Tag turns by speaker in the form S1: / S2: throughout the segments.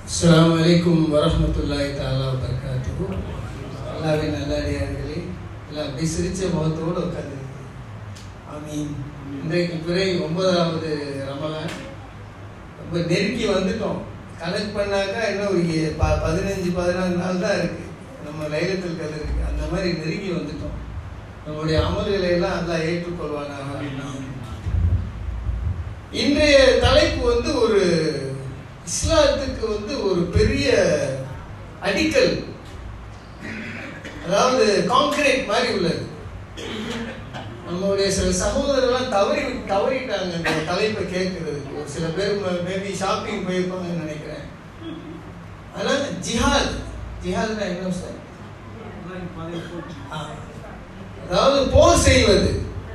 S1: அஸ்ஸலாமு அலைக்கும் வரஹ்மத்துல்லாஹி தஆலா வபரகாத்துஹு. அல்லாஹ்வின் நல்லடியார்களே, எல்லாம் அப்படி சிரிச்ச முகத்தோடு உட்கார்ந்துருக்கு. ஆமீன். இன்றைக்கு பிறை 9வது ரமலான். ரொம்ப நெருக்கி வந்துட்டோம். கணக்கு பண்ணாக்கா இன்னும் ஒரு 15-16 நாள் தான் இருக்கு நம்ம லைலத்துல் கத்ருக்கு. அந்த மாதிரி நெருங்கி வந்துட்டோம். நம்மளுடைய அமல்களை எல்லாம் அல்லாஹ் ஏற்றுக்கொள்வானா. இன்றைய தலைப்பு ஒரு இஸ்லாத்துக்கு ஒரு பெரிய அடிக்கல், அதாவது கான்கிரீட் மாதிரி உள்ளது. நம்மளுடைய சில சகோதரர்லாம் தவறிட்டாங்க இந்த தலைப்பை கேட்கறதுக்கு. ஒரு சில பேர் மேபி ஷாப்பிங் போயிருப்பாங்கன்னு நினைக்கிறேன். அதனால ஜிஹாத்னா என்ன சார்? அதாவது போர் செய்வது,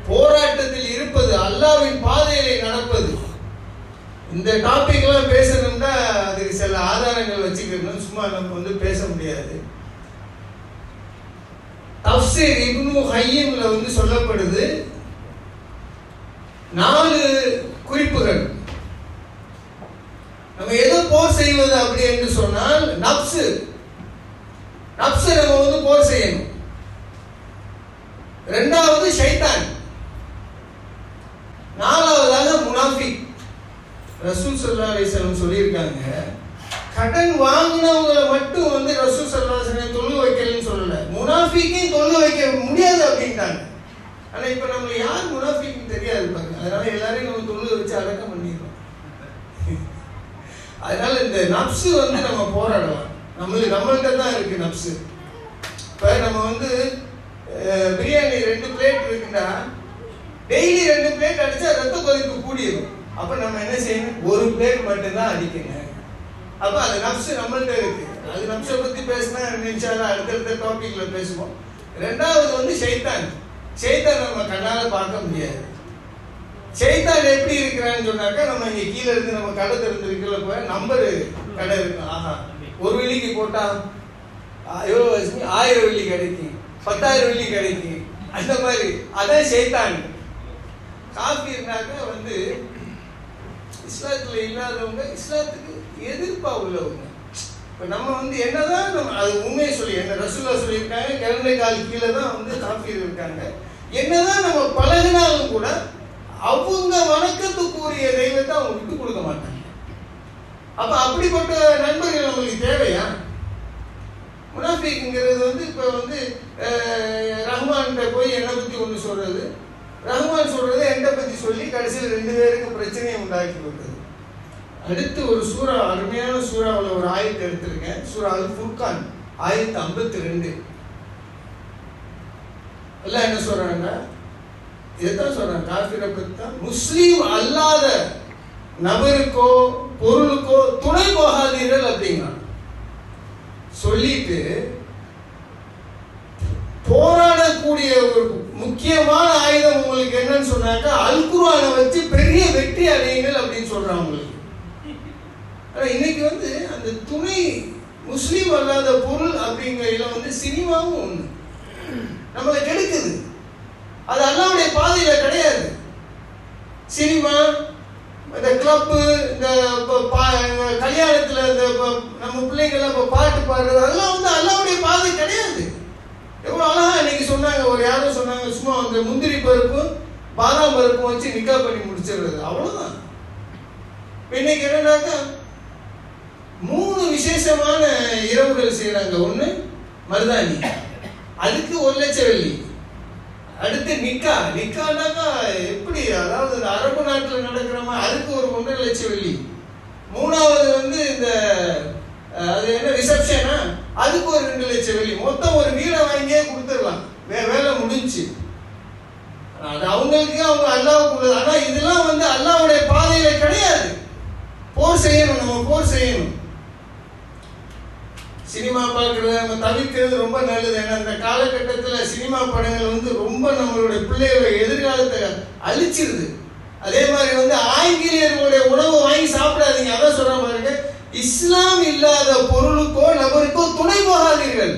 S1: போராட்டத்தில் இருப்பது, அல்லாஹ்வின் பாதையிலே நடப்பது. இந்த டாபிக் எல்லாம் பேசணும்னா அதுக்கு சில ஆதாரங்கள் வச்சுக்கணும். சும்மா நம்ம பேச முடியாது. தஃப்சீர் இப்னு ஹய்யிம்ல சொல்லப்படுது 4 குறிப்புகள். நம்ம எது போர் செய்வது அப்படி என்று சொன்னால் நப்சு நம்ம போர் செய்யணும். 2வது ஷைத்தான், 4வதாக முனாஃபிக். ரசூல் ஸல்லல்லாஹு அலைஹி வஸல்லம் சொல்லியிருக்காங்க, கடன் வாங்கினவங்களை மட்டும் ரசூல் ஸல்லல்லாஹு அலைஹி வஸல்லம் தொழு வைக்கலன்னு சொல்லல, முனாஃபிக்கையும் தொழு வைக்க முடியாது அப்படின்ட்டாங்க. ஆனா இப்ப நம்ம யார் முனாஃபிக்னு தெரியாது பாருங்க. அதனால எல்லாரையும் நம்ம தொழு வச்சு அடக்கம் பண்ணிடுறோம். அதனால இந்த நப்சு நம்ம போராடலாம். நம்மள்கிட்ட தான் இருக்கு நப்சு. இப்ப நம்ம பிரியாணி 2 பிளேட் இருக்குன்னா டெய்லி 2 பிளேட் அடிச்சா ரத்த கொதிப்பு கூடிடும். அப்ப நம்ம என்ன செய்யணும்? 1 பிளேட் மட்டும்தான் அடிக்கணும். அப்ப அது நப்சு நம்மள்கிட்ட இருக்கு. அது நப்சை பத்தி பேசினா இன்ஷால்லா அடுத்தடுத்த டாபிக்ல பேசுவோம். 2வது ஷைத்தான். ஷைத்தான் நம்ம கண்ணால பார்க்க முடியாது. ஷைத்தான் எப்படி இருக்கிறான்னு சொன்னாக்கா, நம்ம இங்க கீழே இருந்து நம்ம கடை திறந்துருக்கல போய் நம்பர் கடை இருக்கும். ஆஹா, 1 வெள்ளிக்கு போட்டா 1000 வெள்ளி கிடைக்கும், 10,000 வெள்ளி கிடைக்கும். அந்த மாதிரி அதான் ஷைத்தான். காஃபிர்னாக்க இஸ்லாத்துல இல்லாதவங்க, இஸ்லாத்துக்கு எதிர்ப்பா உள்ளவங்க. இப்ப நம்ம என்னதான் நம்ம அது உண்மையை சொல்லி, என்ன ரசூலுல்லாஹ் சொல்லியிருக்காங்க, கிழமை கால் கீழே தான் காஃபிர் இருக்காங்க. என்னதான் நம்ம பழகினாலும் கூட அவங்க வணக்கத்துக்குரிய தெய்வத்தை அவங்க விட்டு கொடுக்க மாட்டாங்க. அப்ப அப்படிப்பட்ட நண்பர்கள் நம்மளுக்கு தேவையா? முனாஃபிக்ங்கிறது இப்ப ரஹ்மான் போய் என்னை பத்தி ஒண்ணு சொல்றது, ரஹ்மான் சொல்றது என்னை பத்தி சொல்லி கடைசியில் 2 பேருக்கு பிரச்சனையை உண்டாக்கி விட்டது. அடுத்து ஒரு சூறா, அருமையான சூறாவில் ஒரு ஆயத்தை எடுத்திருக்கேன். சூறா அல் ஃபுர்கான் ஆயத்து 52. எல்லாம் என்ன சொல்றாங்க? இதைத்தான் சொல்றாங்க, காஃபிரை பத்தி தான். முஸ்லீம் அல்லாத நபருக்கோ பொருளுக்கோ துணை போகாதீர்கள் அப்படிங்கிறான். சொல்லிட்டு போராடக்கூடிய ஒரு முக்கியமான ஆயுதம் உங்களுக்கு என்னன்னு சொன்னாக்கா, அல் குர்ஆனை வச்சு பெரிய வெற்றி அடையுங்கள் அப்படின்னு சொல்றாங்க உங்களுக்கு. இன்னைக்கு அந்த துணை முஸ்லீம் அல்லாத பொருள் அப்படிங்கிற சினிமாவும் ஒண்ணு நம்மளை கெடுக்குது. அது அல்லாஹ்வுடைய பாதையில கிடையாது. சினிமா, இந்த கிளப்பு, இந்த கல்யாணத்துல இந்த நம்ம பிள்ளைங்கள்லாம் பாட்டு பாடுறது, அதெல்லாம் அல்லாஹ்வுடைய பாதை கிடையாது. எவ்வளவு அழகா இன்னைக்கு சொன்னாங்க, ஒரு யாரும் சொன்னாங்க, சும்மா முந்திரி பருப்பு பாதாம் பருப்பு வச்சு நிக்கா பண்ணி முடிச்சிடுறது, அவ்வளவுதான். இன்னைக்கு என்னன்னாக்கா 3 விசேஷமான இரவுகள் செய்யறாங்க. 1 மருதாணி, அதுக்கு 1 லட்சம் வெள்ளி. அடுத்து நிக்கானாக்கா எப்படி, அதாவது அரபு நாட்டில் நடக்கிற மாதிரி, அதுக்கு ஒரு 1.5 லட்சம் வெள்ளி. 3வது இந்த அது என்ன ரிசப்ஷனா, அதுக்கு ஒரு 2 லட்சம் வெள்ளி. மொத்தம் ஒரு வீடை வாங்கியே கொடுத்துடலாம், வேலை முடிஞ்சு. அது அவங்களுக்கு அவங்க அல்லாஹ்வுக்கு உள்ளது. ஆனா இதெல்லாம் அல்லாஹ்வுடைய பாதையில கிடையாது. போர் செய்யணும், நம்ம போர் செய்யணும். சினிமா பார்க்கறது நம்ம தவிர்க்கிறது ரொம்ப நல்லது. ஏன்னா இந்த காலகட்டத்தில் சினிமா படங்கள் ரொம்ப நம்மளுடைய பிள்ளைகளை எதிர்காலத்தை அழிச்சிருது. அதே மாதிரி ஆங்கிலேயர்களுடைய உணவு வாங்கி சாப்பிடாதீங்க. அதான் சொல்ற பாருங்க, இஸ்லாம் இல்லாத பொருளுக்கோ நபருக்கோ துணை போகாதீர்கள்.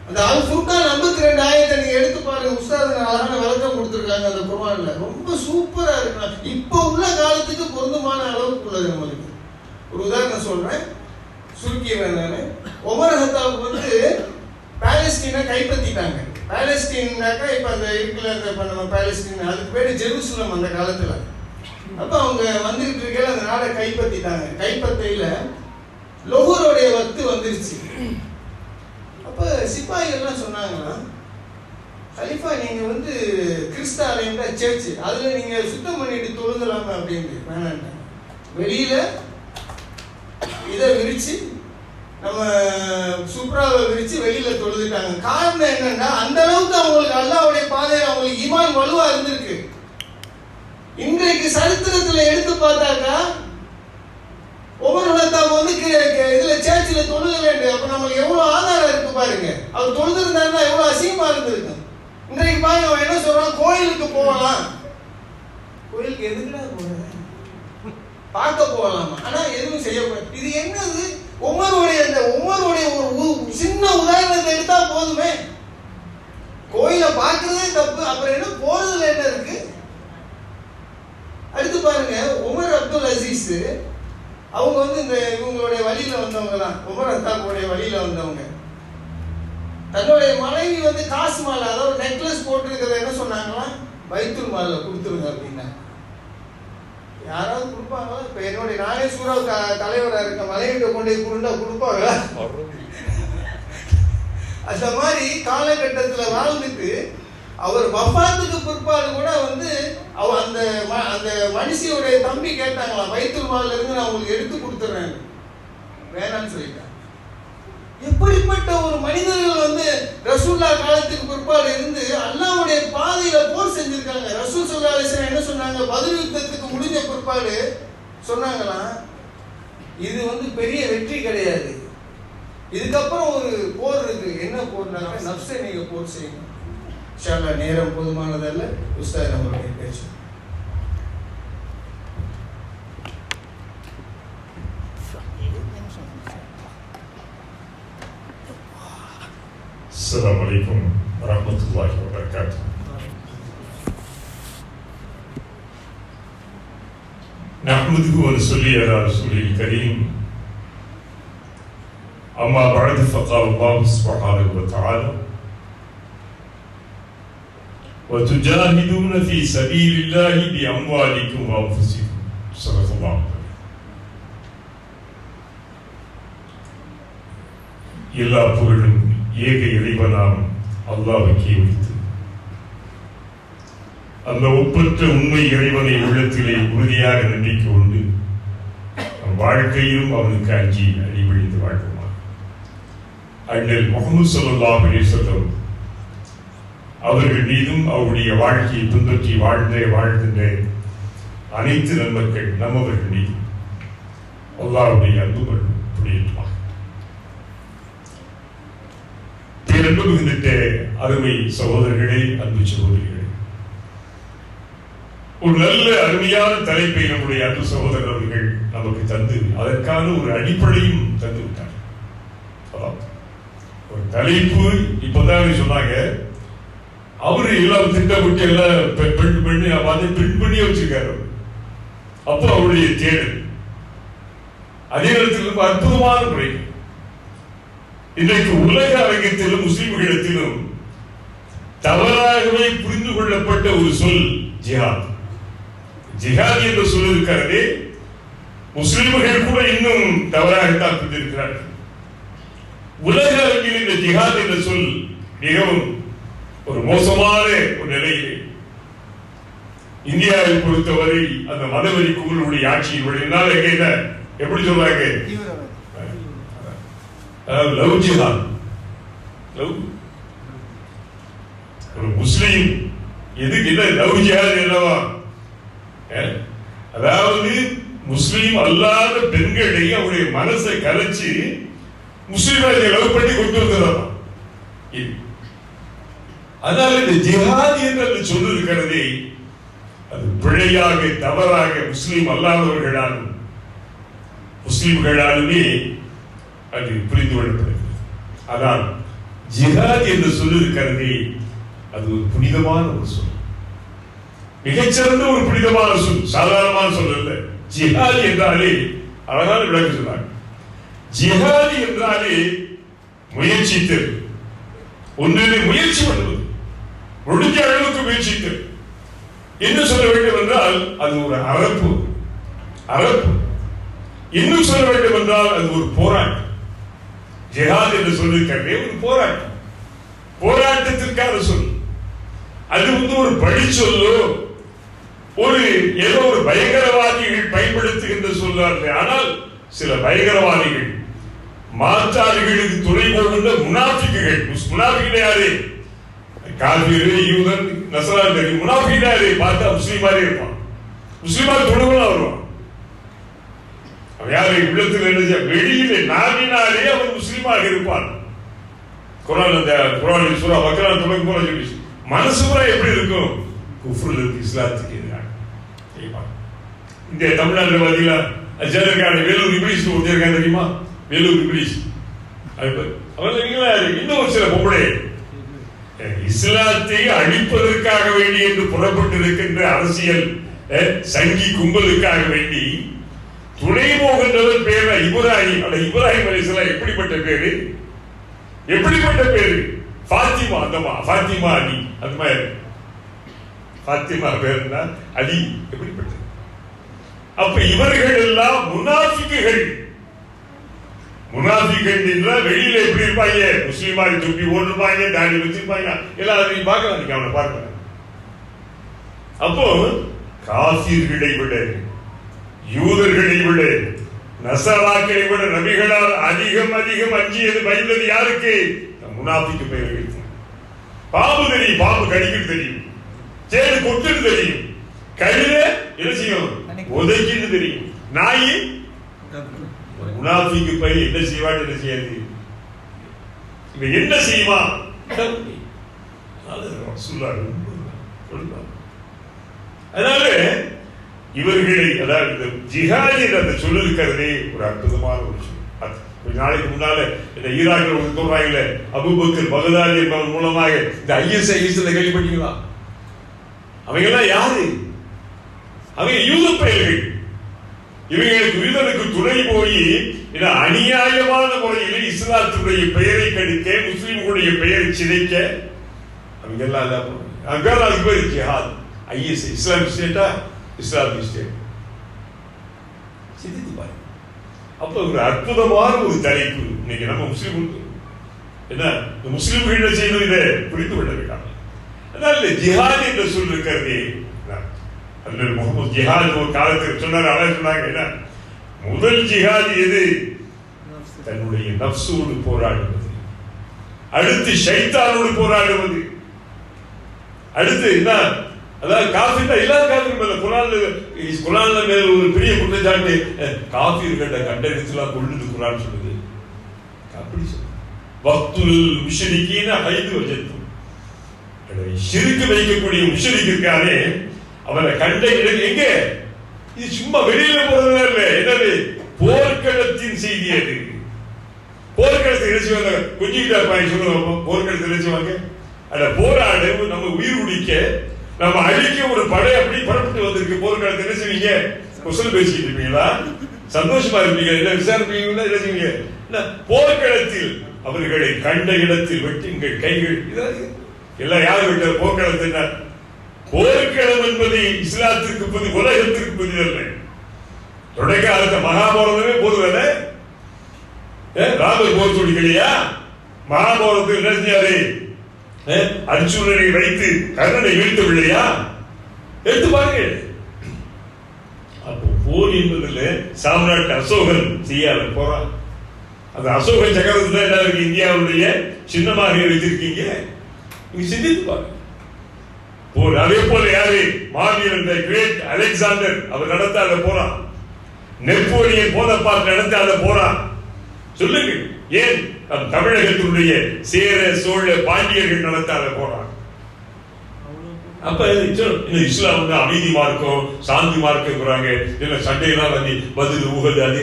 S1: அந்த அல் ஃபுர்கான் 52 ஆயத்தை நீங்க எடுத்து பாருங்க. உஸ்தாது அழகான விளக்கம் கொடுத்துருக்காங்க அந்த குர்ஆன்ல. ரொம்ப சூப்பரா இருக்கு. இப்ப உள்ள காலத்துக்கு பொருந்தமான அளவுக்கு உள்ளது. நம்மளுக்கு ஒரு உதாரணம் சொல்றேன். சுருக்கிடுறேன் நான். உமர் ஹத்தாப் வந்து பாலஸ்தீனை கைப்பற்றிட்டாங்க. பாலஸ்தீன்னாக்கா இப்போ அந்த இருக்குல்ல, இப்போ நம்ம பாலஸ்தீன், அதுக்கு பேர் ஜெருசலம் அந்த காலத்தில். அப்போ அவங்க வந்துகிட்டு இருக்கையில அந்த நாடை கைப்பற்றிட்டாங்க. கைப்பற்றையில் லொஹூருடைய வக்து வந்துருச்சு. அப்போ சிப்பாய்கள்லாம் சொன்னாங்கன்னா, கலிஃபா நீங்கள் வந்து கிறிஸ்தாலயம் தான் சர்ச்சு, அதில் நீங்கள் சுத்தம் பண்ணிட்டு தொழுங்கலாமா அப்படின்னு. வேணான்ட்டாங்க. வெளியில் இதை விரித்து நம்ம சுப்ராவை விரித்து வெளியில் தொழுதுட்டாங்க. காரணம் என்னன்னா, அந்த அளவுக்கு அவங்களுக்கு அல்லாஹ்வுடைய பாதையில் அவங்களுக்கு ஈமான் வலுவாக இருந்திருக்கு. இன்றைக்கு சரித்திரத்தில் எடுத்து பார்த்தாக்கா ஒவ்வொரு ஹத்தாப் வந்து இதுல சர்ச்சில் தொழுக வேண்டும். அப்ப நம்மளுக்கு எவ்வளவு ஆதாரம் இருக்கு பாருங்க. அவர் தொழுதுருந்தாருன்னா எவ்வளவு அசிங்கமா இருந்திருக்கு. இன்றைக்கு பாருங்க, அவன் என்ன சொல்றான், கோயிலுக்கு போகலாம். கோயிலுக்கு எதுக்குடா போற, பார்க்க போகலாமா, ஆனா எதுவும் செய்யக்கூடாது. இது என்னது, உமருடைய ஒரு சின்ன உதாரணத்தை எடுத்தா போதுமே. கோயிலை பார்க்கறதே தப்பு, அப்புறம் என்ன போறதுல என்ன இருக்கு. அடுத்து பாருங்க, உமர் அப்துல் அசீஸ் அவங்க வந்து இந்த இவங்களுடைய வழியில வந்தவங்க தான். உமர் ஹத்தாபுடைய வழியில வந்தவங்க. தன்னுடைய மனைவி வந்து காசு மாலை, அதாவது நெக்லஸ் போட்டுருக்கிறத என்ன சொன்னாங்களா, பைத்துல் மாலை கொடுத்துருங்க அப்படின்னா. யாராவது கொடுப்பாங்களா? இப்ப என்னுடைய நானே சூறா தலைவராக இருக்க மனைவிட்ட கொண்டு கொடுண்டா கொடுப்பாங்களா? அந்த மாதிரி காலகட்டத்தில் வாழ்ந்துட்டு அவர் வஃபாத்துக்கு பிற்பாடு கூட வந்து அந்த மனுஷியோடைய தம்பி கேட்டாங்களாம், பைத்துல் மால்ல இருந்து நான் உங்களுக்கு எடுத்து கொடுத்துறேன், வேணான்னு சொல்லிட்டாங்க. எப்படிப்பட்ட ஒரு மனிதர்கள் வந்து ரசூல்லா காலத்துக்கு பிற்பாடு இருந்து அல்லாஹ்வுடைய பாதையில போர் செஞ்சிருக்காங்க. ரசூல் ஸல்லல்லாஹு அலைஹி வஸல்லம் என்ன சொன்னாங்க, பத்ர் யுத்தத்துக்கு முடிஞ்ச பிற்பாடு சொன்னாங்களாம், இது வந்து பெரிய வெற்றி கிடையாது, இதுக்கப்புறம் ஒரு போர் இருக்கு. என்ன போர்னாக்க, நஃப்ஸை நீங்க போர் செய்யணும். இன்ஷா அல்லாஹ் நேரம் போதுமானதல்ல, உஸ்தாத் நம்மளுடைய பேச்சு.
S2: السلام عليكم ورحمة الله وبركاته. نحمده ونصلي على رسوله الكريم. أما بعد فقال الله سبحانه وتعالى: وتجاهدون في سبيل الله بأموالكم وأنفسكم. صدق الله. எல்லா புகழும் ஏக இறைவனாம் அல்லாஹ்வுக்கே உரித்து. அந்த ஒப்பற்ற உண்மை இறைவனை உள்ளத்திலே உறுதியாக நம்பிக்கை கொண்டு வாழ்க்கையிலும் அவனுக்கு அஞ்சி அடிபணிந்து வாழ்வோமா. அண்ணல் முஹம்மது ஸல்லல்லாஹு அலைஹி வஸல்லம் அவர்கள் மீதும் அவருடைய வாழ்க்கையை பின்பற்றி வாழ்கின்ற அனைத்து நன்மக்கள் நம்மவர்கள் மீதும் அல்லாஹ்வுடைய அன்பு புரியட்டுமா. அன்பு மிகுந்த அருமை சகோதரர்களே, அன்பு சகோதரிகளே, ஒரு நல்ல அருமையான தலைப்பை நம்முடைய அன்பு சகோதரர் அவர்கள் நமக்கு தந்து அதற்கான ஒரு அடிப்படையும் தந்து விட்டார். ஒரு தலைப்பு இப்பதான் சொன்னாங்க, அவரு எல்லாம் திட்டமிட்டு எல்லாம் பெண் பண்ணி வச்சிருக்காரு. அப்போ அவருடைய தேடல் அதே நேரத்தில் ரொம்ப அற்புதமான முறை. இன்றைக்கு உலக அரங்கத்திலும் முஸ்லிம்களிடத்திலும் தவறாகவே புரிந்து கொள்ளப்பட்ட ஒரு சொல் ஜிஹாத். ஜிஹாத் என்ற சொல் இருக்கிறதே, முஸ்லிம்கள் கூட இன்னும் தவறாகத்தான் புரிந்திருக்கிறார்கள். உலக அரங்கில் இந்த ஜிஹாத் என்ற சொல் மிகவும் ஒரு மோசமான ஒரு நிலையிலே இந்தியாவை பொறுத்தவரை அந்த மதவெறி குழுவுடைய ஆட்சியினுடைய எப்படி சொல்றாங்க, லவ் ஜிஹாத். ஒரு முஸ்லீம் எதுக்கு லவ் ஜிஹாத் என்னவா, அதாவது முஸ்லீம் அல்லாத பெண்களை அவருடைய மனசை கலைச்சு முஸ்லீம்களை லவ் பண்ணி கொண்டு வந்ததாம். அதனால இந்த ஜிஹாத் என்று சொல்லிருக்கிறதே அது பிழையாக தவறாக முஸ்லீம் அல்லாதவர்களாலும் முஸ்லீம்களாலுமே அது புரிந்து கொள்ளப்படுகிறது. ஆனால் ஜிஹாத் என்று சொல்லிருக்கிறதே அது ஒரு புனிதமான ஒரு சொல், மிகச்சிறந்த ஒரு புனிதமான சொல், சாதாரணமான சொல் அல்ல. ஜிஹாத் என்றாலே அழகான விளக்கம் சொன்னாங்க. ஜிஹாதி என்றாலே முயற்சித்தல், ஒன்றினை முயற்சி பண்ணுவது, முடிஞ்ச அளவுக்கு முயற்சித்தல். என்ன சொல்ல வேண்டும் என்றால் அது ஒரு அறப்பு. இன்னும் சொல்ல வேண்டும் என்றால் அது ஒரு போராட்டம். ஜிஹாத் என்று சொல்லிருக்கிறதே ஒரு போராட்டம், போராட்டத்திற்கான சொல். அது ஒரு பழி சொல்லோ, ஏதோ ஒரு பயங்கரவாதிகள் பயன்படுத்துகின்ற சொல்லார்கள். ஆனால் சில பயங்கரவாதிகள் மாற்றாளிகளுக்கு துணை போகின்ற முனாஃபிக்குகள். முனாஃபிக் யாரு? காஃபிர், யூதன், நஸ்ரானி. முனாஃபிக் யாரு? பார்த்தா முஸ்லீமாரே இருப்பான், முஸ்லீமா தொழுவலாம் வருவான். யாரை உள்ளத்தில் என்ன வெளியிலே நாவினாலே அவன் முஸ்லீமாக இருப்பான். குர்ஆனில் சூரா பக்ரா தொடங்கும் போல சொல்லி மனசு பூரா எப்படி இருக்கும்? குஃப்ருல இருக்கு, இஸ்லாத்துக்கு எதிராக. இந்த தமிழ்நாட்டில் பார்த்தீங்களா, அஜருக்கான வேலூர் இப்ளீஸ் ஒருத்தருக்காங்க தெரியுமா? வேலூர் இப்ளீஸ். இன்னும் ஒரு சில பொம்பளை இஸ்லாத்தை அழிப்பதற்காக வேண்டி என்று புறப்பட்டு இருக்கின்ற அரசியல் சங்கி கும்பலுக்காக வேண்டி துணை போகின்றவர் பேர் இப்ராஹிம். இப்ராஹிம் அலைஹிஸ்ஸலாம் எப்படிப்பட்ட பேரு? ஃபாத்திமா. ஃபாத்திமா அலி. அது மாதிரி ஃபாத்திமா பேருனா அலி. எப்படிப்பட்டது? அப்ப இவர்கள் எல்லாம் முனாஃபிக்குகள். என்றால் வெளியில எப்படி இருப்பாங்க? முஸ்லீமாரி துப்பி ஓடுப்பாங்க, தாடி வச்சிருப்பாங்க, எல்லாத்தையும் பார்க்கலாம். நீங்க அவனை பார்க்கலாம். அப்போ காஃபிர்களை விட, யூதர்களை விட, நசராக்களை விட நபிகளால் அதிகம் அஞ்சியது பயந்தது யாருக்கு? முனாஃபிக்கு பெயர்கள். பாம்பு தெரியும், பாம்பு கடிக்கிறது தெரியும், சேடு கொட்டுன்னு தெரியும், கழுத என்ன செய்யும்? உதைக்கின்னு தெரியும், நாய். முனாஃபிக்கு பையன் என்ன செய்வான், என்ன செய்யாது? இவன் என்ன செய்வான்? அதனால இவர்களை, அதாவது ஜிஹாதி அந்த சொல்ல இருக்கிறதே ஒரு அற்புதமான ஒரு விஷயம். கொஞ்ச நாளைக்கு முன்னால இந்த ஈராக்கில் சொல்றாங்கல்ல, அபூபக்கர் பகதாதி என்பவன் மூலமாக இந்த ஐஎஸ்ஐஎஸ்ல கேள்விப்பட்டீங்களா? அவங்க எல்லாம் யாரு? அவங்க யூத பெயர்கள். இவங்களுக்கு யூதனுக்கு துணை போய் அநியாயமான முறையில் இஸ்லாத்துடைய பெயரை கடிக்க, முஸ்லிம்களுடைய பெயரை சிதைக்க அவங்க எல்லாம் அதுக்கு பேர் ஜிஹாத். ஐஎஸ்ஐ இஸ்லாமிக் ஸ்டேட்டா? Islamic state. சிந்தித்து பாருங்க. அப்ப ஒரு அற்புதமான ஒரு தலைப்பு. இன்னைக்கு நம்ம முஸ்லிம்களுக்கு என்ன, முஸ்லிம்கள் என்ன செய்யணும், இதை புரிந்து கொள்ள வேண்டாம். அதனால ஜிஹாத் என்று சொல் இருக்கிறதே, முகமது ஜிஹாத் ஒரு காலத்தில் சொன்னார். அவர் சொன்னாங்க, என்ன முதல் ஜிஹாத் எது? தன்னுடைய நஃப்ஸோடு போராடுவது, அடுத்து ஷைத்தானோடு போராடுவது, அடுத்து என்ன, அதாவது காஃபிர் எல்லா காஃபிரும் மேல குர்ஆன்ல மேல ஒரு பெரிய குற்றச்சாட்டு, காஃபிர்களை கண்டறிந்துலாம் கொள்ளுது குர்ஆன் சொல்லுது. அப்படி சொல்லுது. வக்துல் முஷ்ரிகீன ஹைது வஜத்து. ஷிர்க் வைக்கக்கூடிய முஷ்ரிக் இருக்கானே, அவனை கண்ட இடம் எங்க? இது சும்மா வெளியில போறதா இல்ல, என்னது? போர்க்களத்தின் செய்தி. அது போர்க்களத்தை இறைச்சுவாங்க. கொஞ்சிக்கிட்டா இருப்பாங்க, சொல்லுவாங்க போர்க்களத்தை இறைச்சுவாங்க. அட போராடு, நம்ம உயிர் குடிக்க, நம்ம அழிக்க ஒரு படை அப்படி புறப்பட்டு வந்திருக்கு. போர்க்களத்தை என்ன செய்வீங்க? குசல் பேசிக்கிட்டு இருப்பீங்களா? சந்தோஷமா இருப்பீங்க, இல்ல விசாரிப்பீங்களா? என்ன செய்வீங்க? போர்க்களத்தில் அவர்களை கண்ட இடத்தில் வெட்டுங்கள் கைகள். எல்லாம் யாரு விட்ட போர்க்களத்தை? போர்க்களம் என்பது இஸ்லாத்திற்கு புது, உலகத்திற்கு புதிதல்ல. தொடக்க மகாபாரதமே போதுவல்ல. ராமர் போர் சொல்லிக்கலையா? மகாபாரதத்தில் என்ன செஞ்சாரு? அர்ஜுனனை வைத்து கர்ணனை வீழ்த்தவில்லையா? எடுத்து பாருங்க. அப்போ போர் என்பதில் சாம்ராட் அசோகன் செய்யாத போறான். அந்த அசோகன் சக்கரத்துல என்ன இருக்கு? இந்தியாவுடைய சின்னமாக வைத்திருக்கீங்க. நீங்க சிந்தித்து பாருங்க. போர் அதே போல யாரு? மாவீரன் கிரேட் அலெக்சாண்டர் அவர் நடத்தாத போறான். நெப்போலியன் போனபார்ட் நடத்தாத போறான். சொல்லுங்க, ஏன் நம் தமிழகத்தினுடைய சேர சோழ பாண்டியர்கள் நடத்தாத போறான்? அப்ப இஸ்லாம் வந்து அமைதி மார்க்கம், சாந்தி மார்க்கம்ங்கிறாங்க. இல்ல சண்டையெல்லாம் வந்து பதில் ஊகது. அது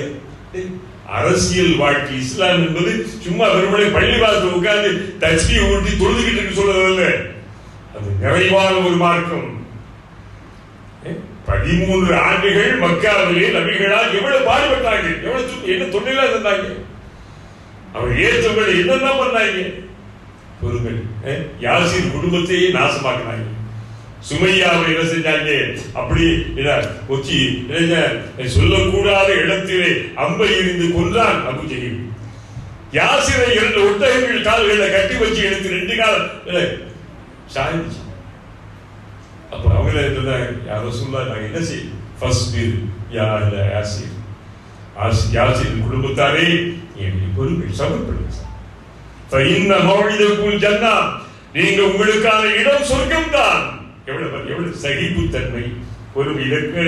S2: அரசியல் வாழ்க்கை. இஸ்லாம் என்பது சும்மா வெறுமனே பள்ளிவாசல் உட்கார்ந்து தஸ்பீ ஊட்டி தொழுதுகிட்டு சொல்றதில்ல. அது நிறைவான ஒரு மார்க்கம். 13 ஆண்டுகள் மக்காவிலே நபிகளால் எவ்வளவு பாடுபட்டாங்க, எவ்வளவு என்ன தொண்டையில இருந்தாங்க. அவர் ஏற்றவர்கள் என்னென்ன பண்ணாங்க? பொறுமை. யாசீர் குடும்பத்தையே நாசமாக்கினாங்க. சுமையாவை என்ன செஞ்சாங்க? அப்படி ஒத்தி சொல்லக்கூடாத இடத்திலே அம்பை எறிந்து கொன்றான் அபூ ஜஹீல். யாசிரை 2 ஒட்டகங்கள் கால்களை கட்டி வச்சு எடுத்து 2 கால் சாய்ந்துச்சு. அப்ப அவங்க யாரோ சொல்ல நாங்க என்ன செய்யும்? ஃபஸ்பிர் யா யாசிர், யாசிரின் குடும்பத்தாரே பொறுமை சமர்ப்படுங்க. ஜன்னா, நீங்க உங்களுக்கான இடம் சொர்க்கம் தான். எவ்வளவு சகிப்புத்தன்மை, பொறுமை. இதற்கு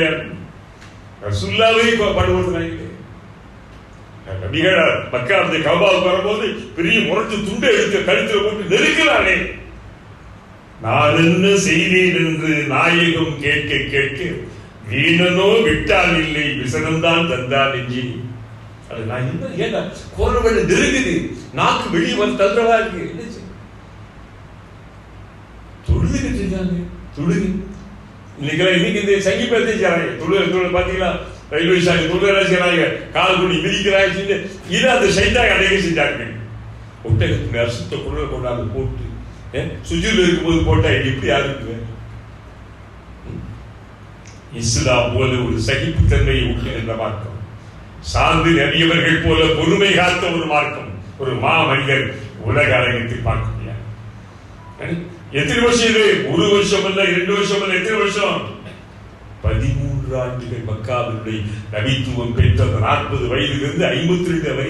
S2: ரசூலுல்லாஹ்வை படுவதுனாங்க. நபிகள் மக்கா அந்த கஅபாவுக்கு வரும்போது பெரிய முரட்டு துண்டை எடுத்து கழுத்துல போட்டு நெருக்கிறானே. நான் என்ன செய்தேன் என்று நாயகம் கேட்க கேட்க வீணனோ விட்டால் இல்லை விசனம்தான் தந்தான் நெஞ்சி. அது நான் என்ன ஏன்னா கோரவழி நெருங்குது, நாக்கு வெளியே வந்து தந்துடவா இருக்கு. தொழுதுகிட்டு இருக்காங்க. தொழுகு இன்னைக்கு இந்த சங்கி பேர்த்தை செய்யறாங்க. தொழுகை பாத்தீங்களா? ரயில்வே ஸ்டேஷன் தொழுகை செய்யறாங்க, கால் குடி மிதிக்கிறாங்க. இது அந்த சைத்தான் அடைக்க செஞ்சாங்க. ஒட்டகத்துக்கு அசுத்த குரலை கொண்டாந்து போட்டு சுஜூல் இருக்கும்போது போட்டா எப்படி யாருக்கு? இஸ்லாம் போல ஒரு சகிப்புத்தன்மையை ஊட்டுகின்ற மார்க்கம், சார்ந்து நபியவர்கள் போல பொறுமை காத்த ஒரு மார்க்கம், ஒரு மா மனிதர் உலக அரங்கத்தில் பார்க்க முடியாது. எத்தனை வருஷம் இது? 1 வருஷம் அல்ல, 2 வருஷம் அல்ல, எத்தனை வருஷம்? 13 ஆண்டுகள் மக்காவினுடைய நபித்துவம் பெற்ற 40 வயதிலிருந்து 52 வரை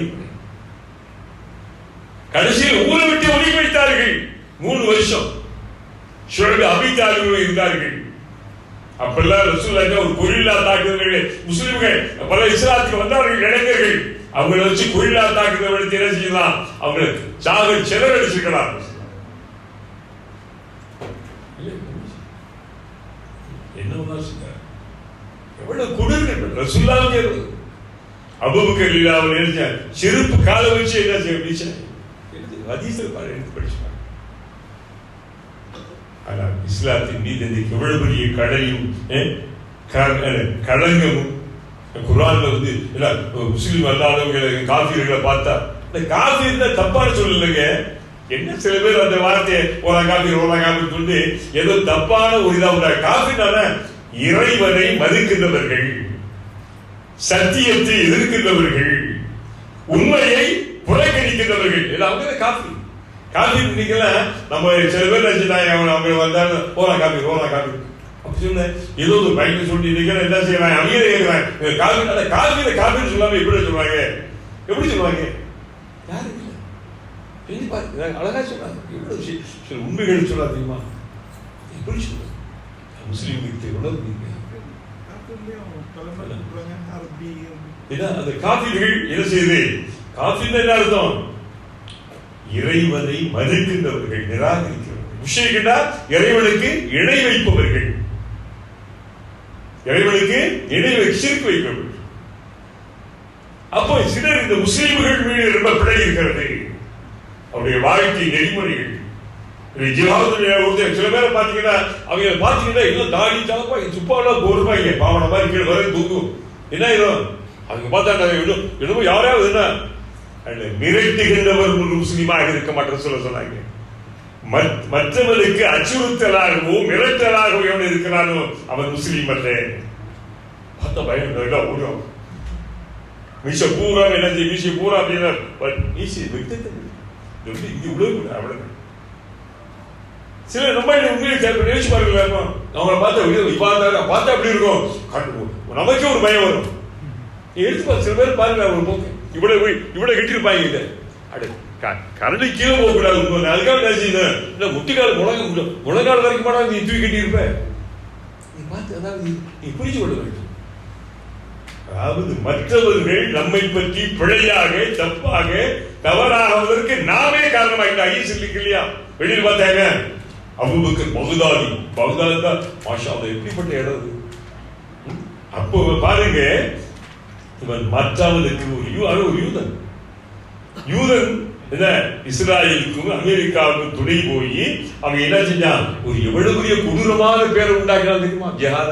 S2: கடைசியில் ஊரை விட்டு ஒளி வைத்தார்கள். 3 வருஷம் ஷுஐப் அபீ தாலிப் இருந்தார்கள். அப்பெல்லாம் ரசூலுல்லாஹ் ஒரு கொரில்லா தாக்குதல்கள், முஸ்லிம்கள் பல இஸ்லாத்துக்கு வந்தார்கள் இளைஞர்கள், அவங்களை வச்சு கொரில்லா தாக்குதல் எடுத்து என்ன செய்யலாம்? அவங்க சாக சிதறடிச்சிருக்கலாம். எவ்வளவு குளிர் ரசூலுல்லாஹ். அபூபக்கர் ரலியல்லாஹு அன்ஹு செருப்பு கால வச்சு என்ன செய்ய ஹதீஸ்ல எடுத்து படிச்சாங்க. ஆனால் இஸ்லாத்தின் மீது எவ்வளவு பெரிய கடையும் களங்கமும் குர்ஆன்ல வந்து முஸ்லிம் அல்லாதவங்களை காஃபிர்களை பார்த்தா, இந்த காஃபிர் தான் தப்பான சொல்லலைங்க. என்ன சில பேர் அந்த வார்த்தையை ஓரா காஃபிர் சொல்லி ஏதோ தப்பான ஒரு இதா காஃபிர்னால இறைவனை மதிக்கின்றவர்கள், சத்தியத்தை எதிர்க்கின்றவர்கள், உண்மையை புறக்கணிக்கின்றவர்கள் எல்லாமே காஃபி. காஃபி இன்னைக்கெல்லாம் நம்ம சில பேர் அவங்க வந்தாங்க ஓரா காஃபி அப்படி சொன்ன ஏதோ ஒரு பைக் சொல்லி என்ன செய்யறாங்க? அவங்க கேட்கிறாங்க காஃபி. அந்த காஃபியில காஃபின்னு சொல்லாம எப்படி சொல்லுவாங்க? எப்படி சொல்லுவாங்க? யாரு அழகா சொன்னாங்க. எவ்வளவு சில உண்மைகள் சொல்ல தெரியுமா? எப்படி சொல்லுவாங்க? முஸ்லீம் உணவு அந்த காஃபிகள் என்ன செய்யுது? காஃபின்னு என்ன அர்த்தம்? இறைவனை மதிக்கின்றவர்கள், நிராகரிக்கிறவர்கள். முஷ்ரிக்னா இறைவனுக்கு இணை வைப்பவர்கள், இறைவனுக்கு இணை ஷிர்க் வைப்பவர்கள். அப்போ சிலர் இந்த முஸ்லிம்கள் மீது ரொம்ப பிழை இருக்கிறது. அவருடைய வாழ்க்கை நெறிமுறைகள் சில பேரை பாத்தீங்கன்னா அவங்க பாத்தீங்கன்னா எல்லாம் தாடி தலப்பா துப்பாலாம் போடுவாங்க, பாவனை மாதிரி கீழே வர தூக்கும். என்ன ஆயிரும்? அவங்க பார்த்தா என்னமோ யாராவது என்ன மிரட்டுகின்றவர் ஒரு முஸ்லீமாக இருக்க மாட்டேன் சொல்ல சொன்னாங்க. மற்றவனுக்கு அச்சுறுத்தலாகவோ மிரட்டலாகவோ எவன் இருக்கிறானோ அவன் முஸ்லீம் அல்ல. பார்த்தா பயம் ஊரும் மீச பூரா என்ன மீசை பூரா அப்படின்னா மீசை இங்க உழவு அவ்வளவு. சில நம்ம உண்மையை யோசிச்சு பாருங்க, அவங்களை பார்த்தா பார்த்தா அப்படி இருக்கும், நமக்கே ஒரு பயம் வரும். எடுத்து சில பேர் பாருங்க ஒரு போக்கு இவ்வளவு கட்டிருப்பாங்க. இதை கரண்டி கீழே போக கூடாது. அதுக்காக முட்டிக்கால முழங்கால வரைக்கும் போனா நீ தூக்கி கட்டி இருப்ப. நீ பார்த்து அதாவது நீ புரிஞ்சு கொள்ள வேண்டும். அதாவது மற்றவர்கள் நம்மை பற்றி பிழையாக தப்பாக தவறாகுவதற்கு நாமே காரணமாயிட்டா சொல்லிக்க இல்லையா? வெளியில் பார்த்தாங்க அபூபக்கர் பகுதாதி தான் மாஷா அல்லாஹ் எப்படிப்பட்ட இடம். அப்போ பாருங்க இவன் மற்றவனுக்கு ஒரு யூதன் என்ன இஸ்ராயலுக்கும் அமெரிக்காவுக்கும் துணை போய் அவங்க என்ன செஞ்சான்? ஒரு எவ்வளவு பெரிய கொடூரமான பேரை உண்டாக்கினா தெரியுமா? ஜிஹாத்.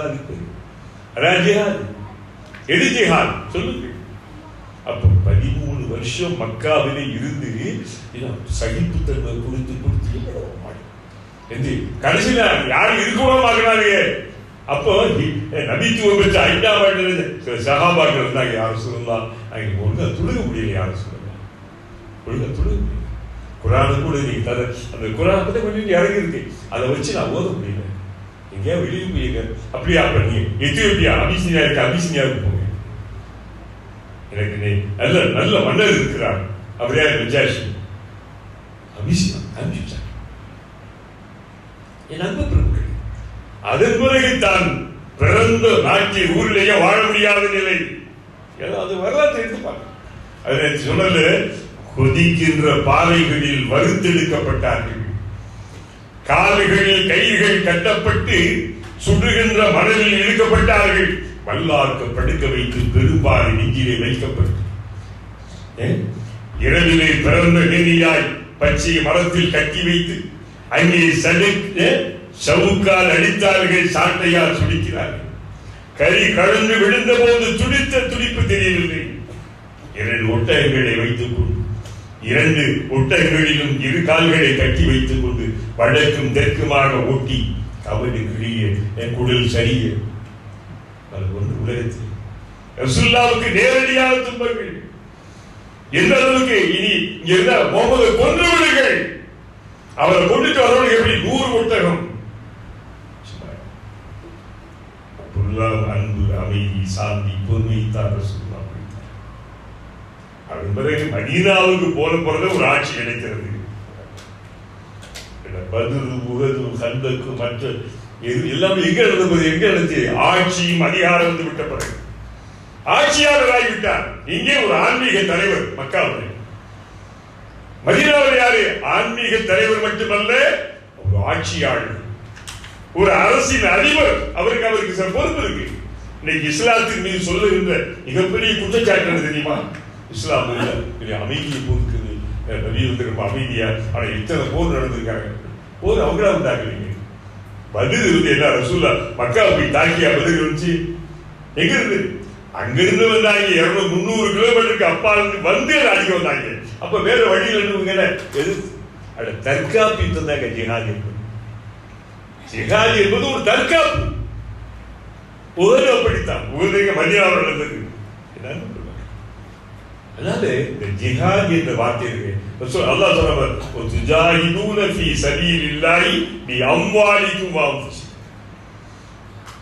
S2: அதான் ஜிஹாத். எது ஜிஹாத் சொல்லுங்க? அப்ப 13 வருஷம் மக்காவிலே இருந்து சகிப்புத்தன்மை கொடுத்து கடைசியில யாரும் இருக்கவும் ஆகிறாங்க. அப்போ நபித்துவம் பெற்ற 5ஆம் ஆண்டு சில சகாபாக்கள் இருந்தாங்க. யாரும் சொல்லலாம் அங்க ஒழுங்கா துழுக முடியல. யாரும் சொல்லலாம் ஒழுங்கா துழுக முடியல. குரானை கூட நீங்க தர அந்த குரானை பத்தி கொஞ்சம் இறங்கி இருக்கு, அதை வச்சு நான் ஓத முடியல. எங்கேயா வெளியே போயிருங்க. அப்படியா? அப்ப நீங்க எத்தியோப்பியா அபிசினியா இருக்கு, அபிசினியாவுக்கு போங்க. எனக்கு நல்ல நல்ல மன்னர் இருக்கிறார், அவரே நஜாஷி அபிசினா அனுப்பிச்சார். என் அன்பு பெருமக்கள், அதன் பிறகு தான் பிறந்த நாட்டில் ஊரிலேயே வாழ முடியாத நிலை. அது வரலாற்று எடுத்து பார்க்க. அதை சொன்னது, கொதிக்கின்ற பாறைகளில் வறுத்தெடுக்கப்பட்டார்கள், கால்களில் கைகள் கட்டப்பட்டு சுடுகின்ற மணலில் இழுக்கப்பட்டார்கள், வல்லார்க்க படுக்க வைத்து பெரும்பாறை நெஞ்சிலே வைக்கப்பட்டு இரவிலே பிறந்த மேனியாய் பச்சை மரத்தில் கட்டி வைத்து அங்கே சவுக்கால் அடித்தார்கள், சாட்டையால் சுடிக்கிறார்கள். கறி கலந்து விழுந்த போது துடித்த துடிப்பு தெரியவில்லை. 2 ஒட்டகங்களை வைத்துக் கொண்டு 2 ஒட்டகங்களிலும் 2 கால்களை கட்டி வைத்துக் கொண்டு வடக்கும் தெற்குமாக ஓட்டி கவடு கிழிய என் குடல் சரிய உலகத்தில் ரசூலுல்லாஹ்வுக்கு நேரடியான துன்பங்கள். எந்த அளவுக்கு இனி இங்க இருந்த முகமது கொன்று விடுங்கள், அவரை கொண்டுட்டு வரவங்க எப்படி 100 ஒட்டகம். அன்பு, அமைதி, சாந்தி, பொறுமை தான் ரசூலுல்லாஹ் கொடுத்தார். அதன் பிறகு மதீனாவுக்கு போறது ஒரு ஆட்சி கிடைக்கிறது. பத்ர், உஹது, கந்தக்கு மற்ற எல்லாமே எங்க நடந்தது? எங்க நடந்துச்சு? ஆட்சியும் அதிகாரம் வந்து விட்ட பிறகு ஆட்சியாளராகிவிட்டார். இங்கே ஒரு ஆன்மீக தலைவர் மக்காவில். மதீனாவில் யாரு? ஆன்மீக தலைவர் மட்டுமல்ல, ஒரு ஆட்சியாளர், ஒரு அரசின் அதிபர். அவருக்கு சில பொறுப்பு இருக்கு. இன்னைக்கு இஸ்லாத்தின் மீது சொல்லுகின்ற மிகப்பெரிய குற்றச்சாட்டு தெரியுமா? இஸ்லாம் அமைதியை போக்குது, ரொம்ப அமைதியா. ஆனா இத்தனை போர் நடந்திருக்காங்க. போர் அவங்களா உண்டாக்குறீங்க. பதில் இருந்து என்ன? ரசூல்லா மக்கா போய் தாக்கியா பதில் இருந்துச்சு? எங்க இருந்து? அங்கிருந்து வந்தாங்க 200-300 கிலோமீட்டருக்கு அப்பா வந்து அடிக்க வந்தாங்க. அப்ப வேற வழியில் இருந்தவங்க எது தற்காப்பு இருந்தாங்க. ஜிஹாத் என்பது, ஜிஹாத் என்பது ஒரு தற்காப்பு. உஹது அப்படித்தான். உஹது மதீனாவில் நடந்தது. அதனால இந்த ஜிஹாத் என்ற வார்த்தை இருக்கு. அல்லாஹ் சொல்றார், துஜாஹிதூன ஃபீ சபீலில்லாஹி பி அம்வாலிக்கும் வ அன்ஃபுசிக்கும்.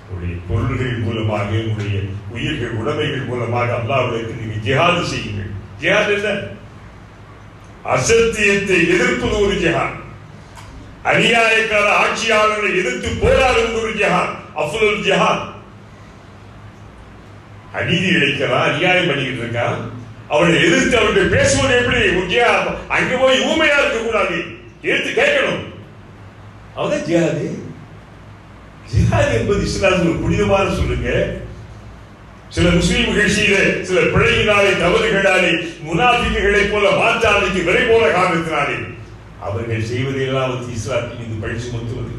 S2: உங்களுடைய பொருள்கள் மூலமாக, உங்களுடைய உயிர்கள் உடைமைகள் மூலமாக அல்லாஹ்வுக்கு நீங்க ஜிஹாத் செய்யுங்கள். ஜிஹாத் என்ன? அசத்தியத்தை எதிர்ப்பது ஒரு ஜிஹாத், அநியாயக்கார ஆட்சியாளர்களை எதிர்த்து போராடுவது ஒரு ஜிஹாத், அஃதலுல் ஜிஹாத். அநீதி இழைக்கிறான், அநியாயம் பண்ணிக்கிட்டு இருக்கான், அவனை எதிர்த்து அவர்கிட்ட பேசுவது எப்படி? அங்க போய் ஊமையா இருக்க கூடாது, எடுத்து கேட்கணும். அவதான் ஜிஹாது. ஜிஹாத் என்பது இஸ்லாமில் ஒரு புனிதமான சொல்லுங்க. சில முஸ்லிம்கள் செய்த சில பிழையினாலே, தவறுகளாலே, முனாஃபிக்குகளை போல மாற்றாமைக்கு விரை போல காரணத்தினாலே அவர்கள் செய்வதையெல்லாம் இஸ்லாத்தின் மீது பழி சுமத்துவது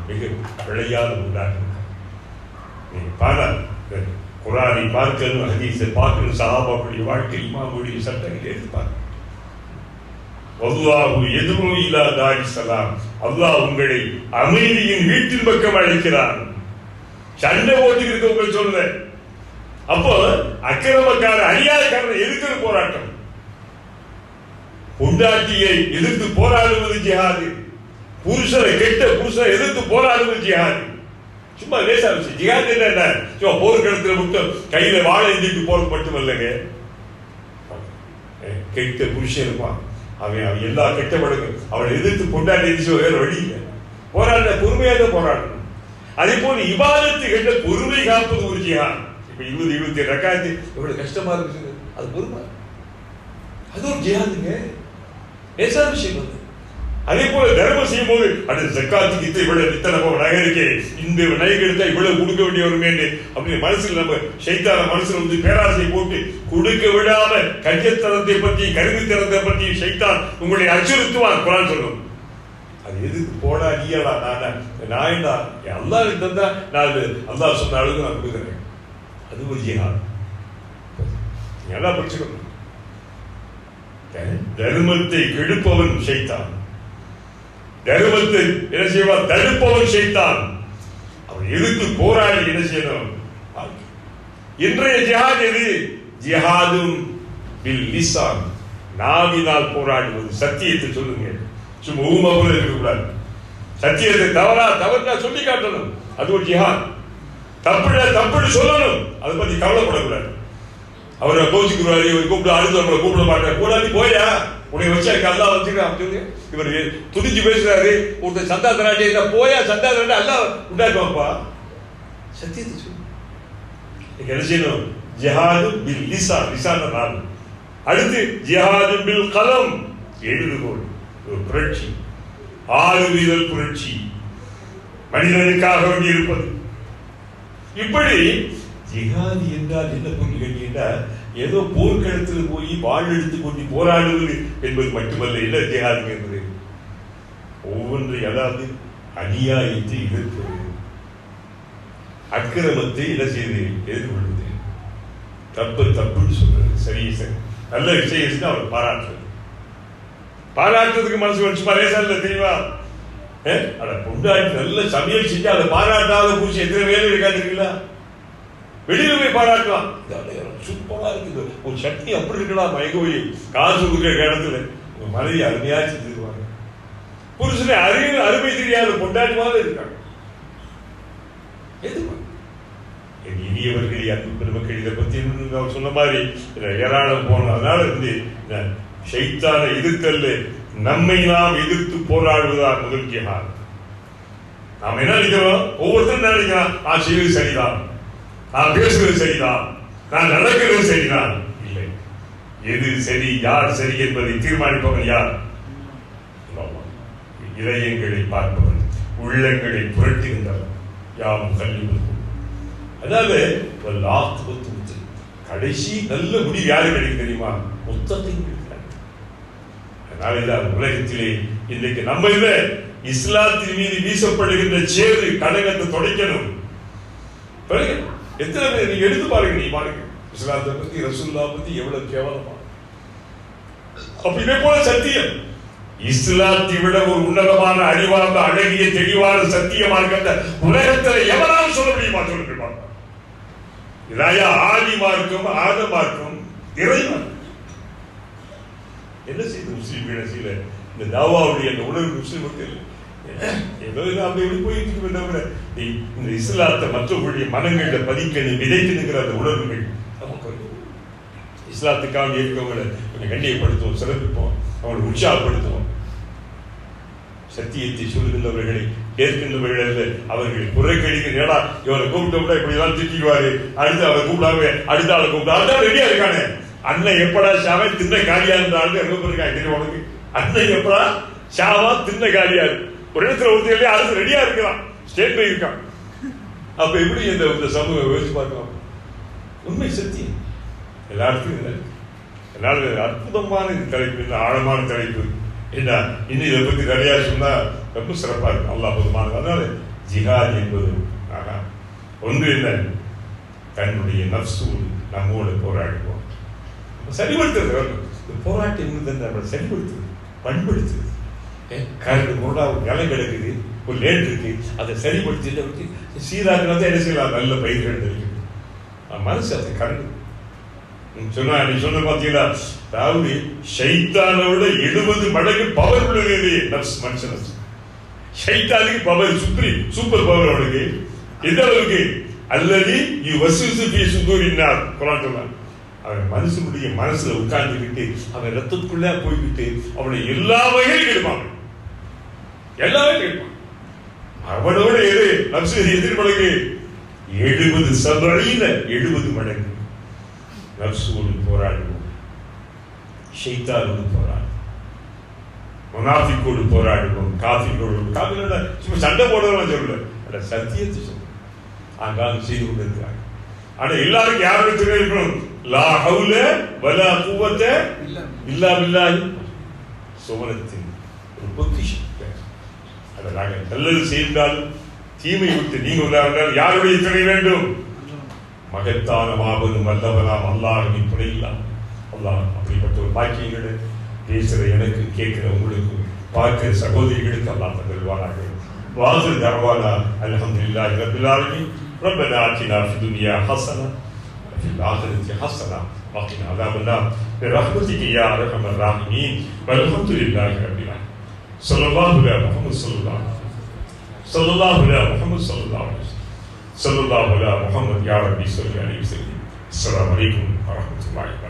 S2: மிக பிழையான உண்டாகும். குரானை பார்க்கணும், ஹதீஸை பார்க்கணும், சஹாபாவுடைய வாழ்க்கை, இமாமுடைய சட்டங்களை எடுத்து பார்க்கணும். அல்லாஹு யதுஉ இலா தாரிஸ் ஸலாம். அல்லாஹ் உங்களை அமைதியின் வீட்டின் பக்கம் அழைக்கிறார். சண்டை போட்டுக்கிட்டு உங்களுக்கு சொல்லுங்க. அப்போ அக்கிரமக்கார அநியாயக்காரனை எதிர்க்கிற போராட்டம், பொண்டாட்டியை எதிர்த்து போராடுவது ஜிஹாது, புருஷரை கெட்ட புருஷரை எதிர்த்து போராடுவது ஜிஹாது. சும்மா லேசா விஷயம். ஜிஹாத் என்ன? சும்மா போர்க்களத்தில் மட்டும் கையில வாழை எழுதிட்டு போறது மட்டுமல்லங்க. கெட்ட புருஷன் இருப்பான், அவன் எல்லா கெட்ட பழக்கம், அவனை எதிர்த்து பொண்டாட்டி வேற வழி இல்லை. போராட பொறுமையாக போராடணும். அதே போல இபாதத்துகள்ல பொறுமை காப்பது ஒரு ஜிஹாத். இப்ப 20-27 ரக்காத்து எவ்வளவு கஷ்டமா இருக்கு, அது பொறுமை, அது ஒரு ஜிஹாதுங்க. லேசா விஷயம் அது. அதே போல தர்மம் செய்யும் போது அடுத்த ஜக்காத்துக்கு இவ்வளவு இத்தனை நகருக்கு இந்த நகைக்கு எடுத்தா இவ்வளவு கொடுக்க வேண்டிய வருமே அப்படி மனசுல நம்ம ஷைத்தான மனசுல வந்து பேராசை போட்டு கொடுக்க விடாம கஞ்சத்தனத்தை பற்றி, கருவித்தனத்தை பற்றி ஷைத்தான் உங்களை அச்சுறுத்துவான். குரான் சொல்லும், அது எதுக்கு போடா, நீயடா, நான்டா, அல்லாஹ் தந்தா நான் அல்லாஹ் சொன்ன அளவுக்கு நான் கொடுக்குறேன். அது ஒரு ஜிஹாத். நல்லா புரிச்சுக்கணும். தர்மத்தை கெடுப்பவன் ஷைத்தான், தர்மத்தை என்ன செய்வான் தடுப்பவன் ஷைத்தான். அவன் எதிர்த்து போராடி என்ன செய்யணும்? இன்றைய ஜிஹாத் எது? ஜிஹாதும் பில் லிசான், நாவினால் போராடுவது. சத்தியத்தை சொல்லுங்க, சும்மா ஊம இருக்கக்கூடாது. சத்தியத்தை தவறா சொல்லி காட்டணும், அது ஒரு ஜிஹாத். தப்புன்னு சொல்லணும், அதை பத்தி கவலைப்படக்கூடாது. அவரை கோச்சிக்கிறாரு, இவர் கூப்பிட அடுத்து நம்மளை கூப்பிட மாட்டார், கூடாது போயா உன்னை வச்சா அல்லா வச்சுக்கிறான் சொல்லி இவர் துணிஞ்சு பேசுறாரு. ஒருத்தர் சந்தா தராட்டி போயா சந்தா தராட்டி அல்லா உண்டாக்குவாப்பா. சத்தியத்தை சொல்லு. என்ன செய்யணும்? ஜிஹாது பில் லிசான், லிசான் நாள். அடுத்து ஜிஹாது பில் கலம், எழுதுகோள், ஒரு புரட்சி, ஆளுவியல் புரட்சி, மனிதனுக்காக வேண்டி இருப்பது. இப்படி ஜிஹாதி என்றால் என்ன கேட்டீங்கன்னா, ஏதோ போர்க்களத்தில் போய் வாழ் எடுத்து கொண்டு போராடுவது என்பது மட்டுமல்ல. என்ன ஜிஹாதி என்பது? ஒவ்வொன்றை, அதாவது அநியாயத்தை எதிர்ப்பது, அக்கிரமத்தை என்ன செய்து எதிர்கொள்வது, தப்புன்னு சொல்றது, சரி சரி நல்ல விஷயம் அவர் பாராட்டுறதுக்கு மனசு வச்சு பரேசால தெரியுமா? அட பொண்டாட்டி நல்ல சமையல் செஞ்சு அதை பாராட்டாத பூச்சி எத்தனை வேலை இருக்காதுங்களா? வெளியில போய் பாராட்டலாம், சூப்பரா இருக்குது, ஒரு சட்னி அப்படி இருக்கலாம், மயங்க போய் காசு கொடுக்குற இடத்துல மனைவி அருமையா செஞ்சுருவாங்க. புருஷனை அருமை தெரியாத பொண்டாட்டி மாதிரி இருக்காங்க. என் இனியவர்கள் அன்பு பெருமக்கள், இதை பத்தி அவர் சொன்ன மாதிரி ஏராளம் போனோம். அதனால இருந்து ஷைத்தானை எதிர்த்தல்ல, நம்மை நாம் எதிர்த்து போராடுவதால் முதல் ஜிஹாத். நாம் என்ன நினைக்கிறோம்? ஒவ்வொருத்தரும் நினைக்கிறான், நான் செய்வது சரிதான், நான் பேசுவது சரிதான், நான் நடக்கிறது சரிதான். இல்லை, எது சரி, யார் சரி என்பதை தீர்மானிப்பவன் யார்? இதயங்களை பார்ப்பவன், உள்ளங்களை புரட்டுகின்றவன், யாவும் கல்வி. அதாவது கடைசி நல்ல முடிவு யாரு கிடைக்கும் தெரியுமா? முத்தகைகள். அதனாலதான் உலகத்திலே இன்றைக்கு நம்ம இல்ல, இஸ்லாத்தின் மீது வீசப்படுகின்ற சேறு கடகத்தை துடைக்கணும். எத்தனை பேர் நீங்க எடுத்து பாருங்க, நீ பாருங்க இஸ்லாத்தை பத்தி, ரசூலுல்லாஹ் பத்தி எவ்வளவு கேவலமா. அப்ப இதே போல சத்தியம், இஸ்லாத்தை விட ஒரு உன்னதமான அறிவார்ந்த அழகிய தெளிவான சத்தியமா இருக்கின்ற உலகத்தில் எவரால் சொல்ல முடியுமா? சொல்ல முடியுமா? இதாயா ஆதி மார்க்கம், ஆத மார்க்கம், இறைவன் என்ன செய்து முஸ்லீம்கள் செய்யல? இந்த தாவாவுடைய அந்த உணர்வு முஸ்லீமுக்கு ஏதோ அப்படி எப்படி போயிட்டு இந்த இஸ்லாத்தை மற்றவர்களுடைய மனங்கள்ல பதிக்கணும், விதைக்கணுங்கிற அந்த உணர்வுகள் நமக்கு இஸ்லாத்துக்காக இருக்கவங்களை கொஞ்சம் கண்ணியப்படுத்துவோம், சிறப்பிப்போம், அவங்களை உற்சாகப்படுத்துவோம். சத்தியத்தை சொல்லுகின்றவர்களை கேட்கின்றவர்கள் அவர்கள் புறக்கணிக்க நேடா இவரை கூப்பிட்ட விட இப்படிதான் திட்டிடுவாரு, அடுத்து அவரை கூப்பிடாம அடுத்த ஆளை கூப்பிட்டா அதுதான் ரெடியா இருக்கானே. அண்ணன் எப்படா ஷாவை தின்ன காலியா இருந்தாலும் இருக்காங்க தெரியும் உனக்கு. அண்ணன் எப்படா ஷாவா தின்ன காலியா இருக்கு, ஒரு இடத்துல ஒருத்தர் அடுத்து ரெடியா இருக்கிறான், ஸ்டேட் பை இருக்கான். அப்ப எப்படி இந்த சமூகம் யோசிச்சு பார்க்கலாம்? உண்மை சத்தியம் எல்லாருக்கும். எல்லாரும் அற்புதமான தலைப்பு, ஆழமான தலைப்பு. என்ன இன்னும் இதை பத்தி நிறையா சொன்னா ரொம்ப சிறப்பா இருக்கும், அல்லாஹ் போதுமானது. அதனால ஜிஹாத் என்பது ஒன்று என்ன, தன்னுடைய நஃப்ஸோடு நம்மோடு போராடுவோம், சரிபடுத்துறது வரணும். இந்த போராட்டம் நம்மளை சரிபடுத்துது, பண்படுத்துது. கரண்டு முருடா ஒரு நிலம் கிடக்குது, ஒரு லேண்ட் இருக்கு, அதை சரிபடுத்தி சீராக்கிறது என்ன செய்யலாம்? நல்ல பயிர்கள் இருக்குது, மனசு அதை கரண்டு சொன்னா. நீ சொன்ன பாத்தீங்களா, அதாவது ஷைத்தானை விட 70 மடங்கு பவர் உள்ளது மனுஷன். ஷைத்தானுக்கு பவர் சூப்பர் பவர் அவனுக்கு. எந்த அளவுக்கு? அல்லது சுந்தூரினார் குரான் சொன்னார். அவன் மனுஷனுடைய மனசுல உட்கார்ந்துக்கிட்டு அவன் ரத்தத்துக்குள்ள போய்கிட்டு அவனை எல்லா வகையும் கெடுப்பான், எல்லா வகையும் கெடுப்பான். அவனோட எது நப்சு எதிர்மடங்கு 70 மடங்கு நப்சோடு போராடுவோம், ஷைத்தானோடு போராடுவோம், முனாஃபிக்கோடு போராடுவோம், காஃபிரோடு. காஃபிரோட சும்மா சண்டை போடுறவங்க சொல்லல, சத்தியத்தை சொல்ல ஆங்காங்க செய்து கொண்டிருக்கிறாங்க. ஆனா எல்லாருக்கும் யாரும் இருக்கணும், லா ஹவுல வலா குவத்த இல்லா பில்லாஹ். சோமனத்தின் ஒரு பொக்கிஷம். அதை நாங்கள் நல்லது செய்தாலும் தீமை விட்டு நீங்க யாருடைய துணை வேண்டும்? மகத்தான மாபெரும் வல்லவராம் அல்லாஹ்வின் துணை இல்லாமல் அல்லாஹ் அப்படிப்பட்ட ஒரு பாக்கியங்களை பேசுகிற எனக்கு கேட்கிற உங்களுக்கு பார்க்கிற சகோதரிகளுக்கு அல்லாஹ் தருவானாக. வாஹிரு தஅவானா அல்ஹம்துலில்லாஹி ரப்பில் ஆலமீன். ரப்பனா ஆத்தினா ஃபித் துன்யா ஹஸனா வஃபில் ஆখিরাতি ஹஸனா வகினா அஸாபன்னார் பிரஹ்மதிக யா அர்ஹமர் ராஹிமீன். வல்ஹம்துலில்லாஹி ரப்பில் ஆலமீன். ஸல்லல்லாஹு அலைஹி முஹம்மது ஸல்லல்லாஹு அலைஹி முஹம்மது ஸல்லல்லாஹு அலைஹி முஹம்மது யா ரப்பி ஸல்லி அலைஹி வஸல்லம். அஸ்ஸலாமு அலைக்கும் வரஹ்மத்துல்லாஹி